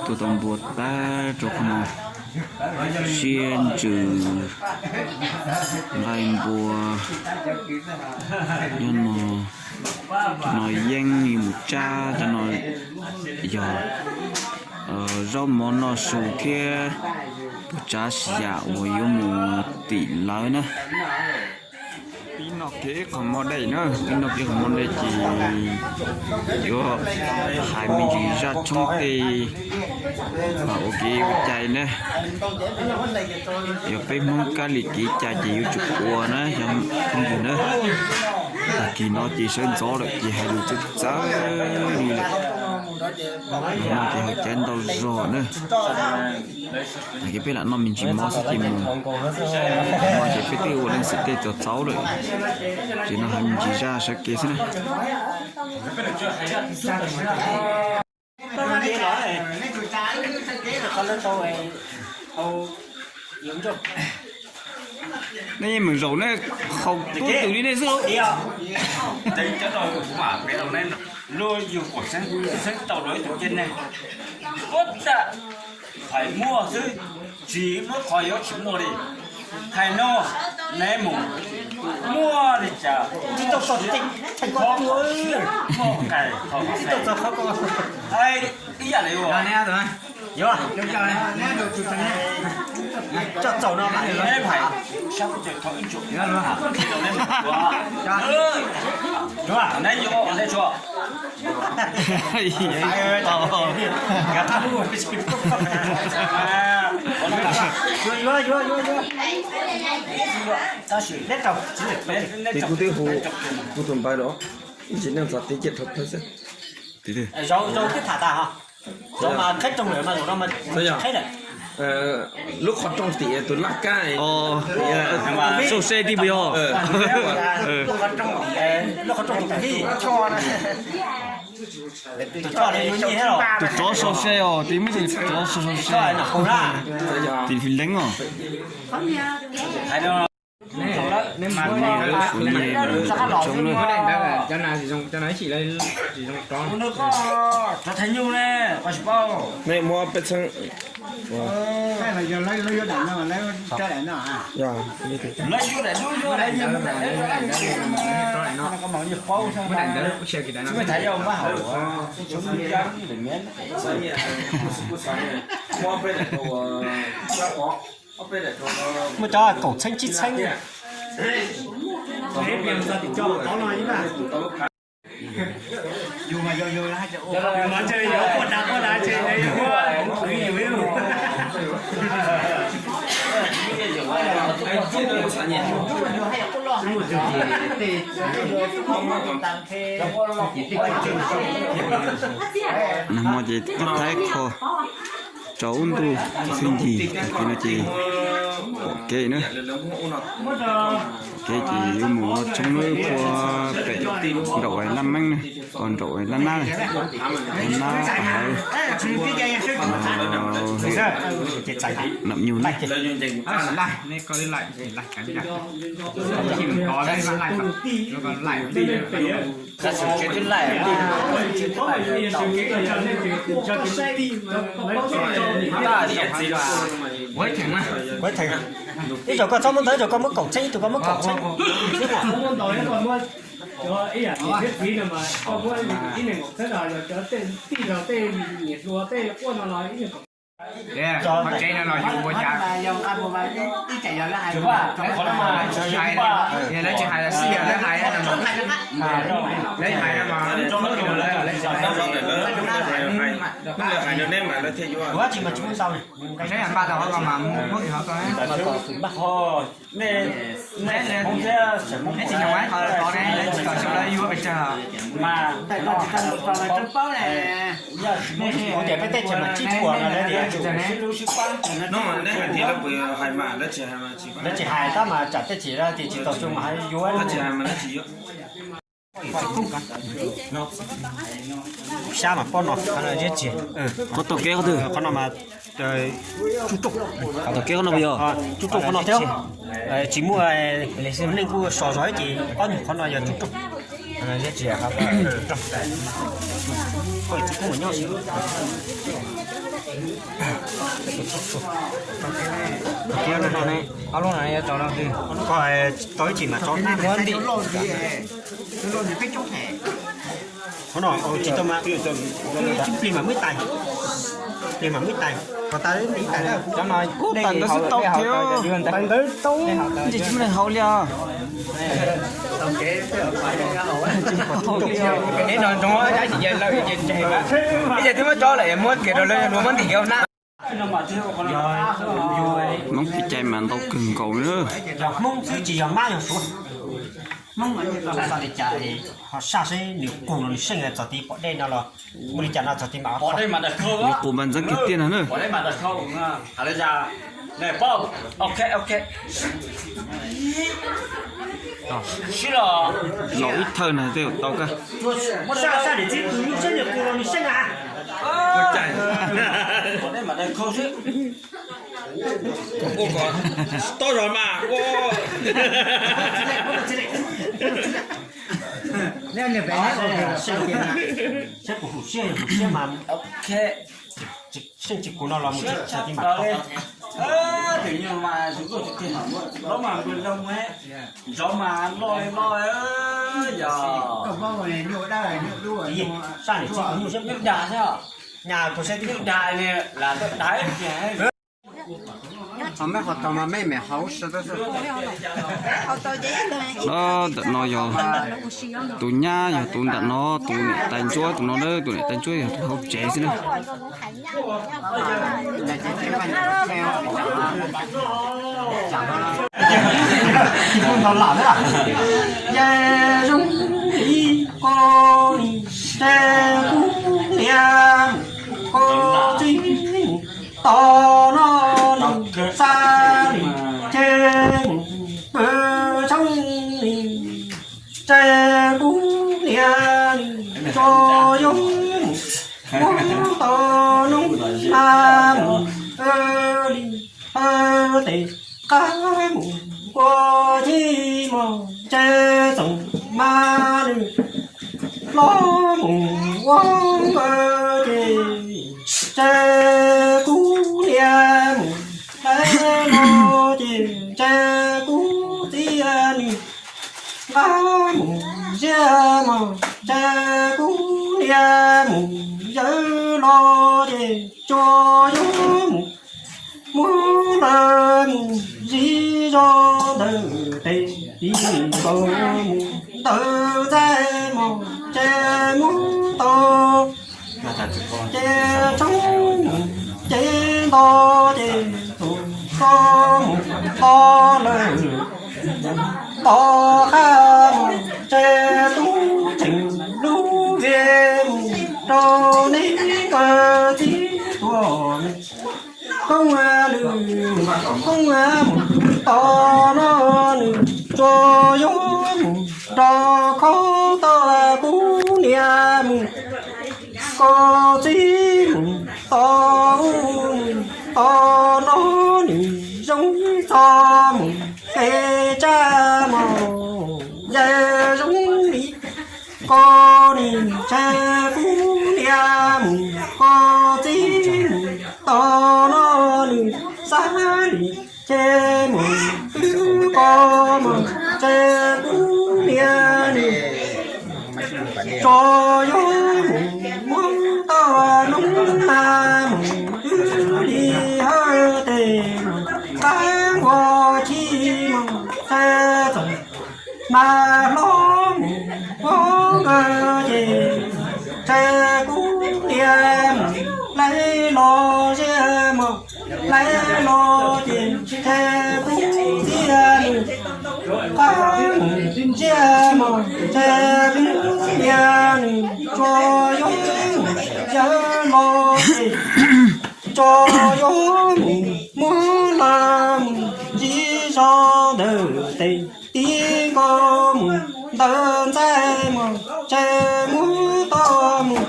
tụi tông bột ta cho không xuyên trừ lại bùa nhưng mà nói danh như một cha cho nó giờ rau món nó sầu kia cha xả với một tỷ lái nữa pin nó kế còn món đây nữa pin nó kế còn món đây chỉ có hai mình chỉ ra trong tì và ok chạy nữa giờ phải món cá lịch chỉ chạy chỉ chụp qua nữa không gì nữa kỳ nó chỉ sơn gió được chỉ hay được chút giá đi lại nó chỉ hay chén đâu rồi nữa cái biết là nó mình chỉ mua sẽ chỉ mua mà chỉ biết tiêu lên sẽ tiêu cho cháu rồi chỉ nó hành chỉ ra sẽ kia thế này này mình rầu này không tốt từ đi này sao? Đây cho tôi mà cái đầu này lôi nhiều của sáng tàu đối từ trên này, cốt đã phải mua chứ chỉ mới khỏi có chịu mua đi, hay nó ném mua đi chả, chỉ tao sọt thành khó mua cái không có, ai đi ra đấy rồi, nè rồi, hiểu à? Được rồi, nè được chụp này, cho tàu nó mà ném phải, sao có chuyện thôi chụp, nhớ luôn hả? Đúng à? Nãy vô, nãy chưa? thì cụ thể hồ cụ tuần bài đó chỉ nên là tiết kiệm thật thôi chứ rau cái thả ta hả rau mà khách trong lửa mà rau mà khách này lúc họ trong tỉ tôi lắc cái sâu xe đi bây giờ lúc họ trong tỉ cho này cho này như thế rồi tụi chó sâu xe thì mới tụi chó sâu xe cho này không ra thì phải đánh Hay đâu? nên mà cho nào thì dùng cho nó chỉ dùng con nó có thấy nhiều nè, có bao này mua bê xăng cái là giờ lấy vô đạn mà lấy cho đạn nó à dạ như thế lấy vô để nó có món nhiều bao sao cái đạn đó xe cái đạn nó mới thấy đâu mà hậu chúng mình dám để miếng mua bê này đồ bê này đồ mà cho cổ xanh chít xanh thế bây giờ thì cho nó nói như là dù mà vô là cho mà chơi vô con đã chơi đây quá thử nhiều yêu nằm gì cắt thái kho cháu tu xin gì thì nó chỉ ok nữa cái chỉ yêu mù nó trong nơi qua bể đậu ấy năm anh này còn đậu ấy năm này nằm nhiều này này coi lại cái gì chỉ có đây mà lại rồi còn lại đi thật sự chuyện lại quấy thằng quấy thằng à bây giờ con cháu muốn thấy rồi con mất cổng xanh tụi con mất cổng xanh không đòi nó còn mua cho ý là biết phí là mà có mua ý này một thế nào rồi cho tên tí rồi tên nhiệt lúa tên quân nó nói ý là yeah mà chạy nó dùng bữa chả dòng ăn một vài cái chạy giờ là hai giờ lấy chỉ hai là xì lấy hai là lấy hai là mà lấy hai nó ném mà nó theo vô quá chỉ mà chúng sau này cái này ăn ba tàu họ mà mất thì họ có nên không thể cái gì ngoài họ này lấy còn sau đó vô bây giờ mà nó chỉ cần vào là trong bao này có thể phải tết chỉ mà chi chùa là đấy nó mà đấy thì nó bị hai mà nó chỉ hai ta mà chặt tết chỉ ra thì chỉ tập trung mà hai vô nó chỉ hai mà nó chỉ sao mà con nó là giết chỉ có tàu kéo từ con nó mà chú trục tàu kéo nó bây giờ chú trục con nó theo chỉ mua nên cứ sò rói thì con nó giờ chú trục giết chỉ không có chỉ có một nhau kia nó này alo này cho nó đi nó có tối chỉ mà cho nó muốn đi nói chỉ tao mà chỉ mà mới tài thì mà mới tài còn ta đến đi tài đâu cho nó Cố tận nó sẽ tao theo tận tới tấu Chỉ chúng này hậu liao cái nó trong đó giá trị giờ lâu giờ chạy mà bây giờ tôi mới cho lại muốn kiểu rồi luôn muốn thì kiểu nè Mong cái chạy mà tao cưng cầu nữa mong thứ chỉ là mang xuống mong là sao để chạy họ xa xí nếu cùng nó sinh ra cho tí bỏ đây nào là muốn đi chạy nào cho tí mà bỏ đây mà đặt khâu Nó á của bạn rất kịp tiền hả nữa bỏ đây mà đặt khâu à đây ra này bao ok 싫어 Nó ít thơ này theo tao cơ xa để chỉ tụi nó sinh được cùng nó sinh à bỏ đây mà đặt khâu chứ To rồi mà nên là bé sẽ của xe mà ok sinh chỉ của nó là một chiếc tí mà tự nhiên mà chúng tôi thì nó mà bên đông ấy gió mà lôi giờ còn bao này nhổ đây nhổ đuổi xa để chỉ của nó nước đá sao nhà của xe tí nước đá này là nước đá kìa họ mới hoạt động mà mấy mẹ hậu sự đó Đó tụi nó giờ tụi nha giờ tụi đặt nó tụi tàn chúa tụi nó đó tụi này tàn chúa giờ tụi không trẻ xí nữa không còn làm nữa à rung đi cô đi xe cũng liang cô chính to nó xa đi trên bờ sông đi xe cũng liang cho giống cũng to nó mang đi thì cá qua chi mà che sông ma đi lo mùng quăng chê che cú liang che lo chê che cú tian ba mùng che mà che cú liang mùng che lo chê cho giống muốn làm gì cho đời tê đi cầu tự ra một che muốn to che trống che to che tụ con to lời to kham che tú trình lũ game cho nên cơ chí của không lường không một to nó cho giống cho khó to cú niệm có gì to nó giống to cái cha màu giờ giống đi có đi cha cú niệm có gì to nó xa đi che mừng có mừng che cú niệm cho gió muốn to nóng ta mừng đi hơi tiền sáng qua chi mừng xe rồi mà lo có cơ gì xe cú niệm lấy lo xe mừng lấy lo tiền xe cú niệm che mong che yên cho giống cho lo cho giống muốn làm gì cho đời tình tiếng con đơn tay mong che muốn to mong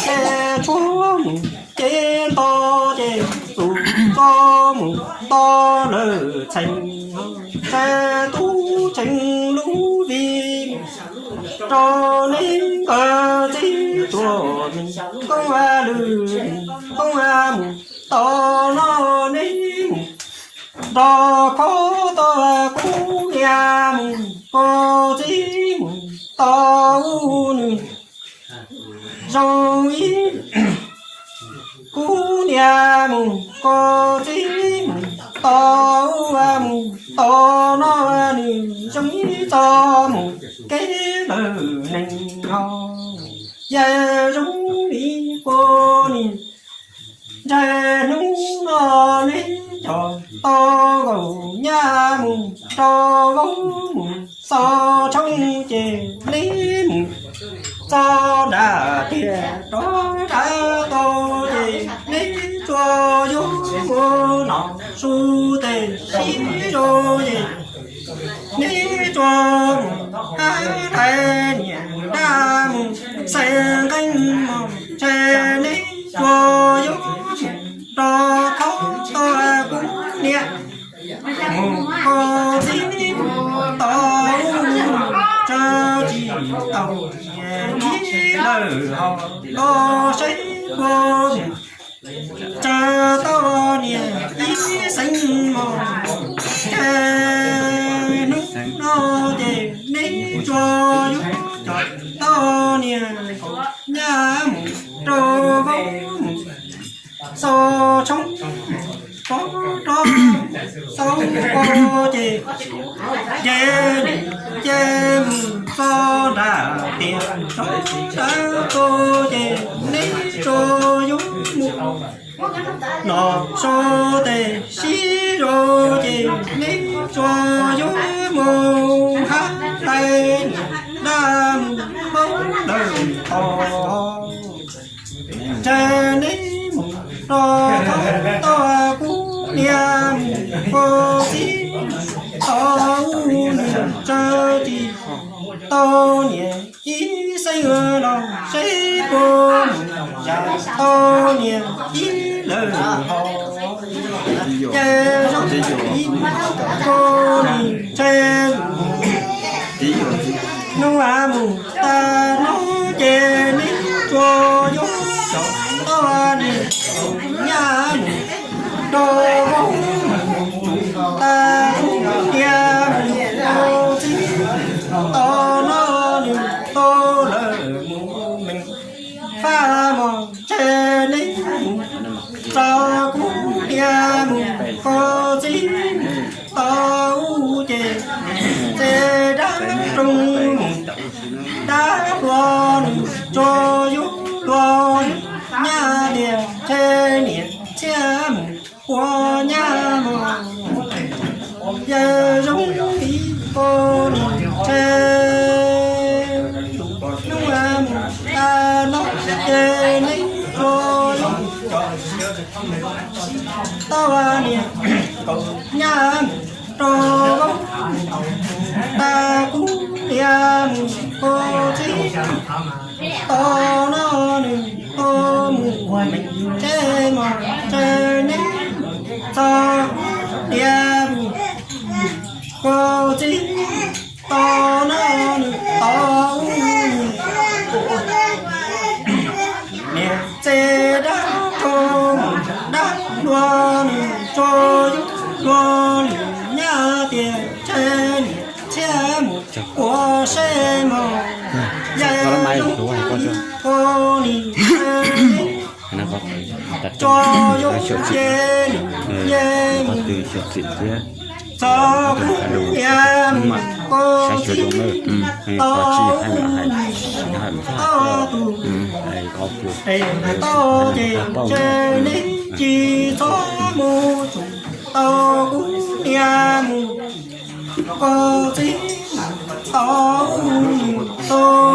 che chúa che to che dù cho mong to lỡ thành xe tú trình lũ vi cho nên cờ gì tua mình không lư không mù to nó ní đó khó to cú nhà mù có gì mù to nữ rồi cú nhà mù có gì mù to nó nữ giống như to mù cái lời này ho giờ giống đi cô nè giờ nung nó lên cho to gầu nhà mù to gấu mù so trong chè lấy mù so đã tiền đó đã to chè lấy cho vô cô nó su tê xí rồi ní cho hai tay nhẹ đam sen canh mỏng che ní cho yếu cho thấu to cũng nhẹ có gì to cho chỉ tàu nhẹ lời họ lo say cô cha to nhẹ ý xanh màu nó về ní cho giúp cho to nè nhà mù trâu bóng so trong có đó sống có chê chê so đã tiền sống đã cô chê ní cho giúp nó so tê xí rô chê ní cho giúp mù hát tay đam bóng đời thò chê ní mù to cú niệm cô xí to chơ chi to nhẹ ý say ngờ lòng say cô dạ to nhẹ ý lời họ chê rong ý cô đi chê nung mù ta nó chê ní cho giúp cho to đi nhà mù đồ bóng ta nhà mù chi to nó đi to lời mù mình pha mòn chê ní cho cú nhà mù có gì to chê chê đã trung đã loan cho giúp loan nhà địa chê niệm cha mù qua nhà mù giờ giống đi cô niệm chê đúng là mù ta nó chê ní rồi tao niệm nhà mù trâu ta cũng niệm cô chỉ to nó đừng to mù mình chê mà chê ní to niệm cô chỉ to nó đừng to niệm chê đã cho đã loan cho loan nhà tiền chê chê một của xe màu dài đúng cô đi cho giúp chê chê cho cũng em cô chỉ to to chê chê ní chỉ cho mù to cũng em cô chỉ to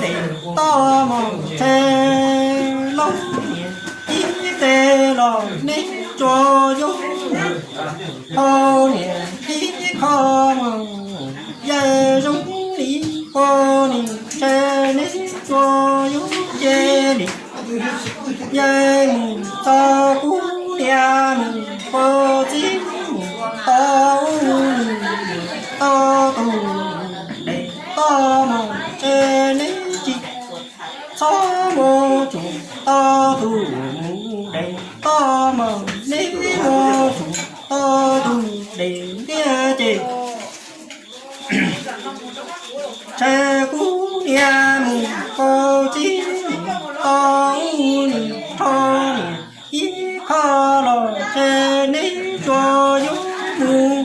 để to mong chê lông ý tê lò ní cho giúp ô nè ý khó mong giờ giống ý cô nè chê ní cho giúp chê đi giờ mù to cú nhà mù cô chỉ to to tù để to mong chê ní chỉ số mù to thủ đèn to mờ ní mô thủ to thủ đèn tia chê xe cú nhà mù cô chí to ni thô ni ý khó lo xe ní cho yếu mù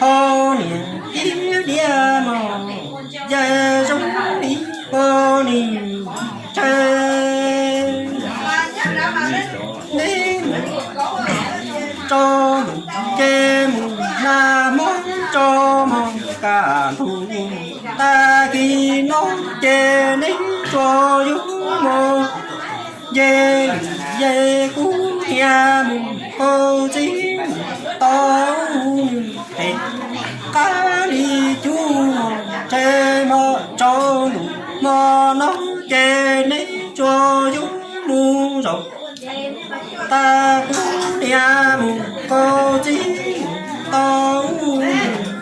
thô ni ý địa mò gia giống đi cô ni chơi ní cho chê mù na món cho mong cả thu ta khi nó chê ní cho yếu mô dê dê cú nhà mù cô chí to thì cá đi chú chê mò cho mù mò nó chê ní cho yếu mù rồi ta cú nhà mù cô chí to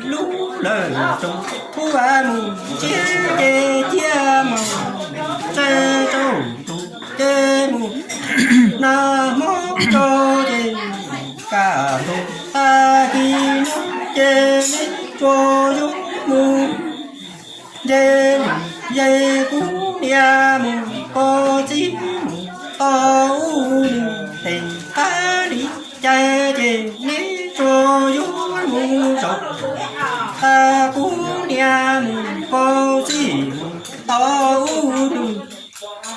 lúc lời trong thu mù chia chia mò chê cho tu chê mù na mô cho chê cả tu ta khi nó chê ní cho giúp mù dê dê cú nhà mù cô chí mù to tình ta đi chê chê ní cho giúp mù rồi ta cú nhà mù cô chí mù to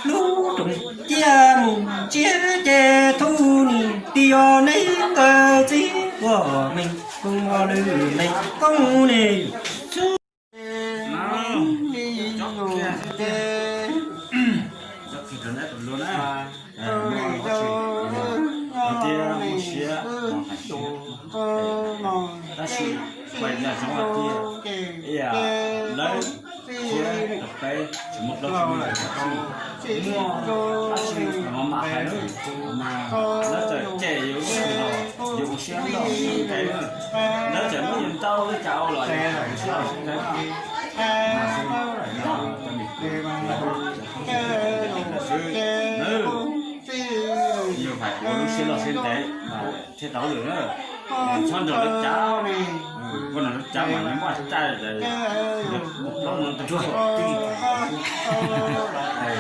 lũ trùng chia mù chia chê thu ni tiêu này cơ chí của mình cùng vào lư này công này quay ra trong mặt kia, lấy chia tập tay một đợt mua, mà mà hay lắm, mà nó trời trẻ yếu rồi, dùng xe đó, cái nó trời mới dùng tao với chảo lại, nhiều phải uống xe lọ xe té, thế tao được nữa, xong rồi nó cháo. Con nó cháo mà nó quá chai rồi nó tự chua. Đây,